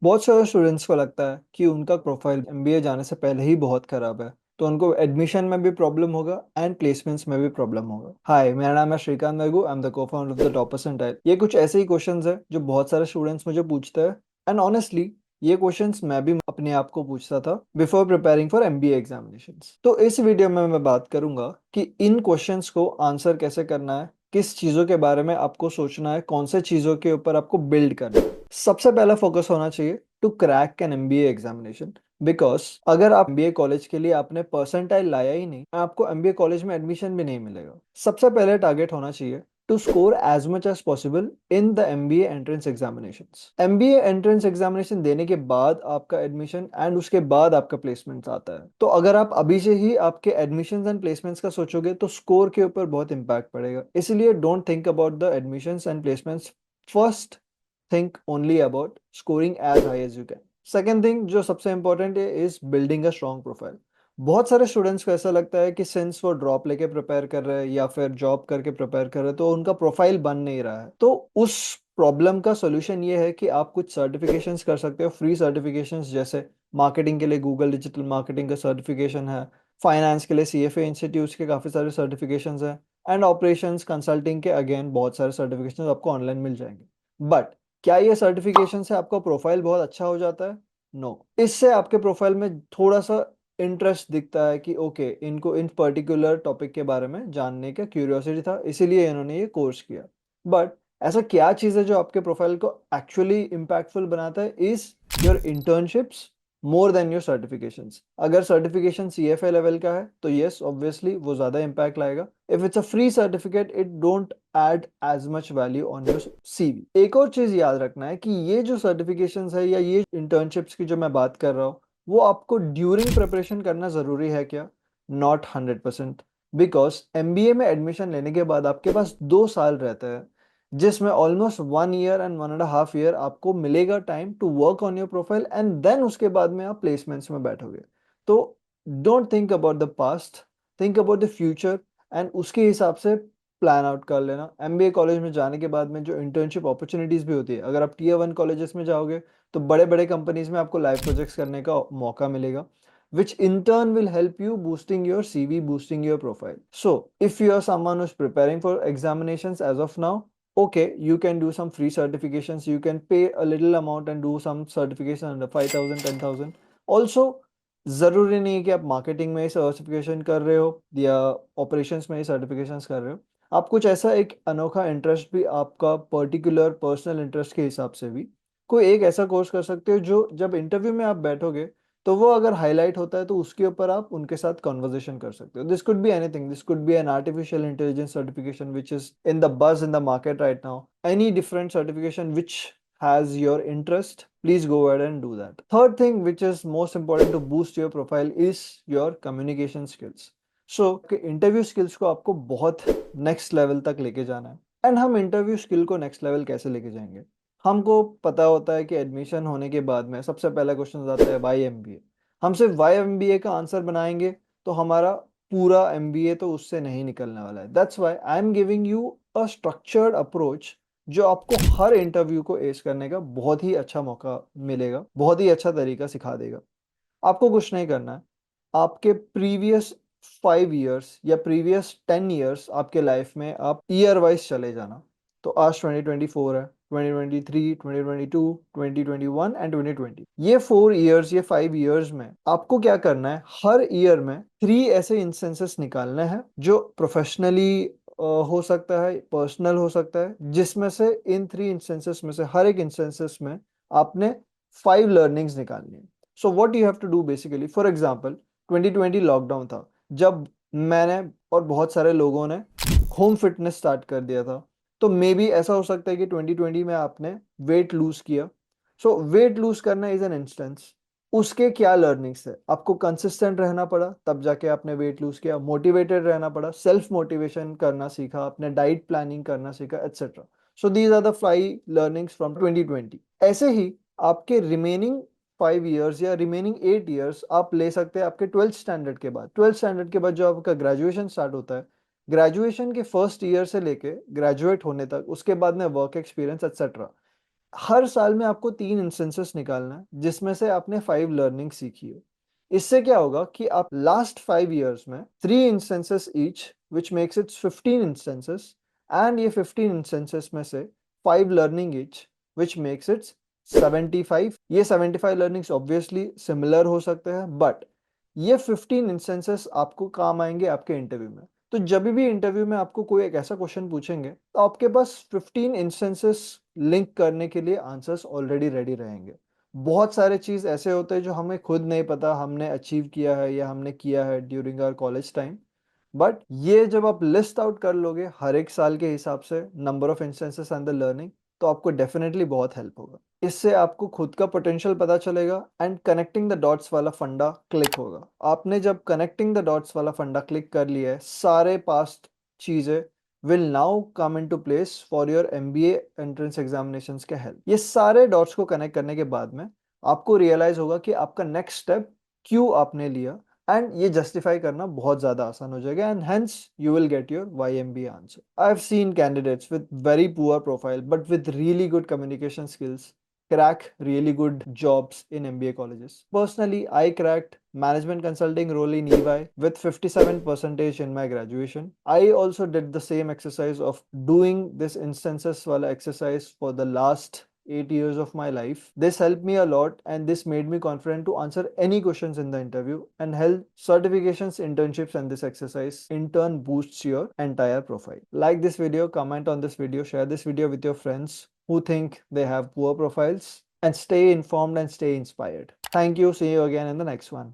बहुत सारे स्टूडेंट्स को लगता है कि उनका प्रोफाइल एमबीए जाने से पहले ही बहुत खराब है, तो उनको एडमिशन में भी प्रॉब्लम होगा एंड प्लेसमेंट्स में भी प्रॉब्लम होगा। हाय, मेरा नाम है Shrikant Vargu. I am the co-founder of the top percentile. ये कुछ ऐसे ही क्वेश्चंस है जो बहुत सारे स्टूडेंट्स मुझे पूछते हैं, एंड ऑनेस्टली ये क्वेश्चंस मैं भी अपने आप को पूछता था before preparing for MBA examinations. तो इस वीडियो में मैं बात करूंगा कि इन क्वेश्चंस को आंसर कैसे करना है, किस चीजों के बारे में आपको सोचना है, कौन से चीजों के ऊपर आपको बिल्ड करना है। सबसे पहला फोकस होना चाहिए to crack an MBA examination, because अगर आप एमबीए कॉलेज के लिए आपने परसेंटाइल लाया ही नहीं, आपको एमबीए कॉलेज में एडमिशन भी नहीं मिलेगा। सबसे पहले टारगेट होना चाहिए to score as much as possible in the MBA entrance examinations. MBA entrance examination देने के बाद आपका एडमिशन एंड उसके बाद आपका प्लेसमेंट आता है। तो अगर आप अभी से ही आपके एडमिशंस एंड प्लेसमेंट्स का सोचोगे तो स्कोर के ऊपर बहुत इंपैक्ट पड़ेगा। इसलिए don't think about the admissions and placements. First think only about scoring as high as you can. Second thing जो सबसे इंपॉर्टेंट है is building a strong profile. बहुत सारे स्टूडेंट्स को ऐसा लगता है कि सिंस वो ड्रॉप लेके प्रिपेयर कर रहे हैं या फिर जॉब करके प्रिपेयर कर रहे हैं तो उनका प्रोफाइल बन नहीं रहा है। तो उस प्रॉब्लम का सोल्यूशन ये है कि आप कुछ सर्टिफिकेशंस कर सकते हो, फ्री सर्टिफिकेशंस, जैसे मार्केटिंग के लिए गूगल डिजिटल मार्केटिंग का सर्टिफिकेशन है, फाइनेंस के लिए सीएफए इंस्टीट्यूट्स के काफ़ी सारे सर्टिफिकेशंस हैं, एंड ऑपरेशंस कंसल्टिंग के अगेन बहुत सारे सर्टिफिकेशंस आपको ऑनलाइन मिल जाएंगे। बट क्या ये सर्टिफिकेशन से आपका प्रोफाइल बहुत अच्छा हो जाता है? नो। इससे आपके प्रोफाइल में थोड़ा सा इंटरेस्ट दिखता है कि ओके, इनको इन पर्टिकुलर टॉपिक के बारे में जानने का क्यूरियोसिटी था, इसीलिए इन्होंने ये कोर्स किया। बट ऐसा क्या चीज़ है जो आपके प्रोफाइल को एक्चुअली इम्पैक्टफुल बनाता है? Is your internships more than your certifications. अगर सर्टिफिकेशन सीएफए लेवल का है तो यस ऑब्वियसली वो ज़्यादा इम्पैक्ट लाएगा। If it's a free certificate it don't add as much value on your CV. एक और चीज याद रखना है कि ये जो सर्टिफिकेशंस है या ये इंटर्नशिप्स की जो मैं बात कर रहा हूँ वो आपको ड्यूरिंग प्रिपरेशन करना जरूरी है क्या? नॉट 100%। बिकॉज एमबीए में एडमिशन लेने के बाद आपके पास 2 साल रहता है जिसमें ऑलमोस्ट 1 ईयर एंड 1.5 ईयर आपको मिलेगा time to work on your profile, and then उसके बाद में आप प्लेसमेंट्स में बैठोगे। तो don't think about the past, think about the future, and उसके हिसाब से प्लान आउट कर लेना। एमबीए कॉलेज में जाने के बाद में जो इंटर्नशिप अपॉर्चुनिटीज भी होती है, अगर आप टीयर 1 कॉलेजेस में जाओगे तो बड़े बड़े कंपनीज में आपको लाइव प्रोजेक्ट्स करने का मौका मिलेगा, which in turn will help you boosting your CV, boosting your profile. So if you are someone who's preparing for examinations as of now, okay, you can do some free certifications, you can pay a little amount and do some certification under 5,000 10,000 also। जरूरी नहीं है कि आप marketing में certification कर रहे हो या ऑपरेशंस में ही सर्टिफिकेशंस कर रहे हो। आप कुछ ऐसा एक अनोखा इंटरेस्ट भी, आपका पर्टिकुलर पर्सनल इंटरेस्ट के हिसाब से भी कोई एक ऐसा कोर्स कर सकते हो जो जब इंटरव्यू में आप बैठोगे तो वो अगर हाईलाइट होता है तो उसके ऊपर आप उनके साथ कॉन्वर्जेशन कर सकते हो। This could be anything, this could be an artificial intelligence certification which is in the buzz in the market right now, any different certification which has your interest, please go ahead and do that. Third thing which is most important to boost your profile is your communication skills. So interview skills को आपको बहुत next level तक लेके जाना है। And हम interview skill को next level कैसे लेके जाएंगे? हमको पता होता है कि एडमिशन होने के बाद में सबसे पहला क्वेश्चन आता है वाई एमबीए। हम सिर्फ वाई एमबीए का आंसर बनाएंगे तो हमारा पूरा एमबीए तो उससे नहीं निकलने वाला है। That's why I am giving you a structured approach जो आपको हर इंटरव्यू को एस करने का बहुत ही अच्छा मौका मिलेगा, बहुत ही अच्छा तरीका सिखा देगा। आपको कुछ नहीं करना है, आपके प्रीवियस 5 इयर्स या प्रीवियस 10 इयर्स आपके लाइफ में आप ईयर वाइज चले जाना। तो आज 2024 है, 2023, 2022, 2021 एंड 2020, ये 4 इयर्स, ये 5 इयर्स में आपको क्या करना है? हर ईयर में 3 ऐसे इंस्टेंसेस निकालने हैं जो प्रोफेशनली हो सकता है, पर्सनल हो सकता है, जिसमें से इन 3 इंस्टेंसेस में से हर एक इंस्टेंसेस में आपने 5 लर्निंग्स निकालनी है। So what you have to do basically, for example 2020 lockdown था जब मैंने और बहुत सारे लोगों ने होम फिटनेस स्टार्ट कर दिया था। तो मे बी ऐसा हो सकता है कि 2020 में आपने वेट लूज किया। सो वेट लूज करना इज एन इंस्टेंस। उसके क्या लर्निंग्स है? आपको कंसिस्टेंट रहना पड़ा तब जाके आपने वेट लूज किया, मोटिवेटेड रहना पड़ा, सेल्फ मोटिवेशन करना सीखा, आपने डाइट प्लानिंग करना सीखा, etcetera. So these are the 5 learnings from 2020। ऐसे ही आपके रिमेनिंग 5 इयर्स या रिमेनिंग 8 इयर्स आप ले सकते हैं आपके 12th स्टैंडर्ड के बाद। 12th स्टैंडर्ड के बाद जो आपका ग्रेजुएशन स्टार्ट होता है, ग्रेजुएशन के फर्स्ट ईयर से लेके ग्रेजुएट होने तक, उसके बाद में वर्क एक्सपीरियंस एक्सेट्रा, हर साल में आपको 3 इंस्टेंसेस निकालना है जिसमें से आपने 5 लर्निंग सीखी हो। इससे क्या होगा कि आप लास्ट 5 इयर्स में 3 instances each, which makes it 15 instances, and ये 15 इंस्टेंसेस में से 5 learning each, which makes it 75। ये 75 लर्निंग्स ऑब्वियसली सिमिलर हो सकते हैं, बट ये 15 इंस्टेंसेस आपको काम आएंगे आपके इंटरव्यू में। तो जब भी इंटरव्यू में आपको कोई एक ऐसा क्वेश्चन पूछेंगे तो आपके पास 15 इंस्टेंसेस लिंक करने के लिए आंसर्स ऑलरेडी रेडी रहेंगे। बहुत सारे चीज ऐसे होते हैं जो हमें खुद नहीं पता हमने अचीव किया है या हमने किया है during our college time, but ये जब आप लिस्ट आउट कर लोगे हर एक साल के हिसाब से number of instances and the learning, तो आपको डेफिनेटली बहुत हेल्प होगा। इससे आपको खुद का पोटेंशियल पता चलेगा एंड कनेक्टिंग द डॉट्स वाला फंडा क्लिक होगा। आपने जब कनेक्टिंग द डॉट्स वाला फंडा क्लिक कर लिया है, सारे पास्ट चीजें will now come into place for your MBA entrance examinations के हेल्प। ये सारे डॉट्स को कनेक्ट करने के बाद में आपको रियलाइज होगा कि आपका नेक्स्ट स्टेप क्यों आपने लिया, एंड ये जस्टिफाई करना बहुत ज्यादा आसान हो जाएगा, and hence you will get your YMBA answer. I have seen candidates with very poor profile but with really good communication skills crack really good jobs in MBA colleges. Personally, I cracked management consulting role in EY with 57% in my graduation. I also did the same exercise of doing this instances wala exercise for the last 8 years of my life. This helped me a lot and this made me confident to answer any questions in the interview, and health certifications, internships and this exercise in turn boosts your entire profile. Like this video, comment on this video, share this video with your friends who think they have poor profiles, and stay informed and stay inspired. Thank you. See you again in the next one.